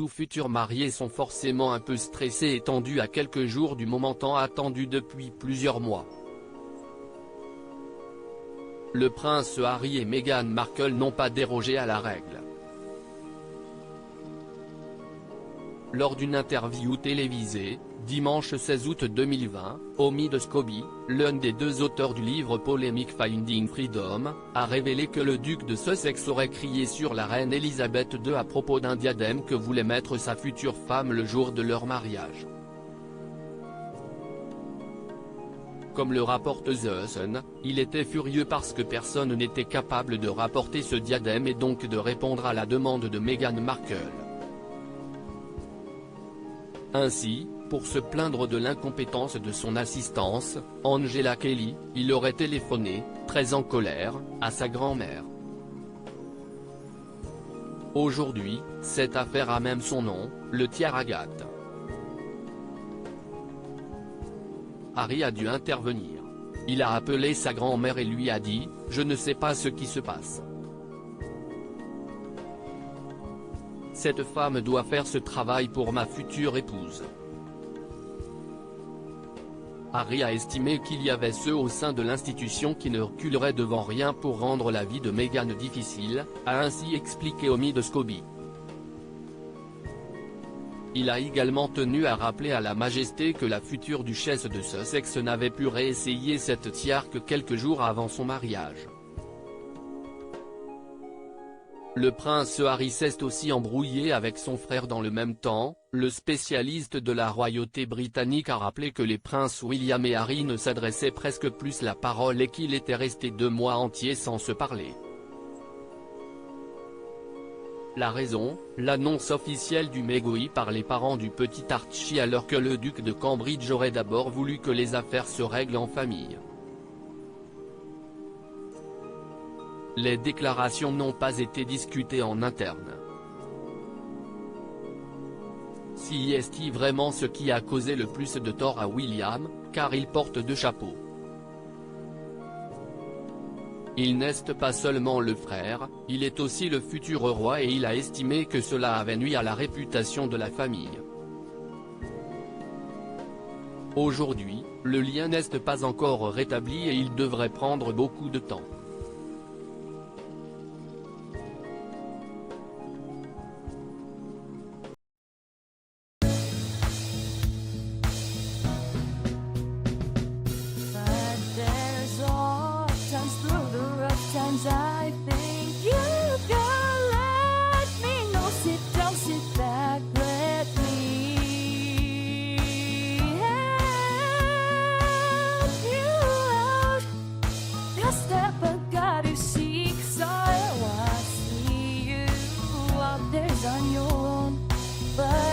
tout futur marié sont forcément un peu stressés et tendus à quelques jours du moment tant attendu depuis plusieurs mois. Le prince Harry et Meghan Markle n'ont pas dérogé à la règle. Lors d'une interview télévisée, dimanche 16 août 2020, Omid Scobie, l'un des deux auteurs du livre polémique Finding Freedom, a révélé que le duc de Sussex aurait crié sur la reine Elisabeth II à propos d'un diadème que voulait mettre sa future femme le jour de leur mariage. Comme le rapporte The Sun, il était furieux parce que personne n'était capable de rapporter ce diadème et donc de répondre à la demande de Meghan Markle. Ainsi, pour se plaindre de l'incompétence de son assistance, Angela Kelly, il aurait téléphoné, très en colère, à sa grand-mère. Aujourd'hui, cette affaire a même son nom, le Tiaragat. Harry a dû intervenir. Il a appelé sa grand-mère et lui a dit « Je ne sais pas ce qui se passe. Cette femme doit faire ce travail pour ma future épouse. » Harry a estimé qu'il y avait ceux au sein de l'institution qui ne reculeraient devant rien pour rendre la vie de Meghan difficile, a ainsi expliqué Omid Scobie. Il a également tenu à rappeler à la majesté que la future duchesse de Sussex n'avait pu réessayer cette tiare que quelques jours avant son mariage. Le prince Harry s'est aussi embrouillé avec son frère dans le même temps. Le spécialiste de la royauté britannique a rappelé que les princes William et Harry ne s'adressaient presque plus la parole et qu'ils étaient restés 2 mois entiers sans se parler. La raison, l'annonce officielle du mégoï par les parents du petit Archie alors que le duc de Cambridge aurait d'abord voulu que les affaires se règlent en famille. Les déclarations n'ont pas été discutées en interne. Si est-il vraiment ce qui a causé le plus de tort à William, car il porte 2 chapeaux. Il n'est pas seulement le frère, il est aussi le futur roi et il a estimé que cela avait nui à la réputation de la famille. Aujourd'hui, le lien n'est pas encore rétabli et il devrait prendre beaucoup de temps. I think you can let me know. Sit down, sit back, let me help you out. The step I gotta seek, so I see you out there on your own. But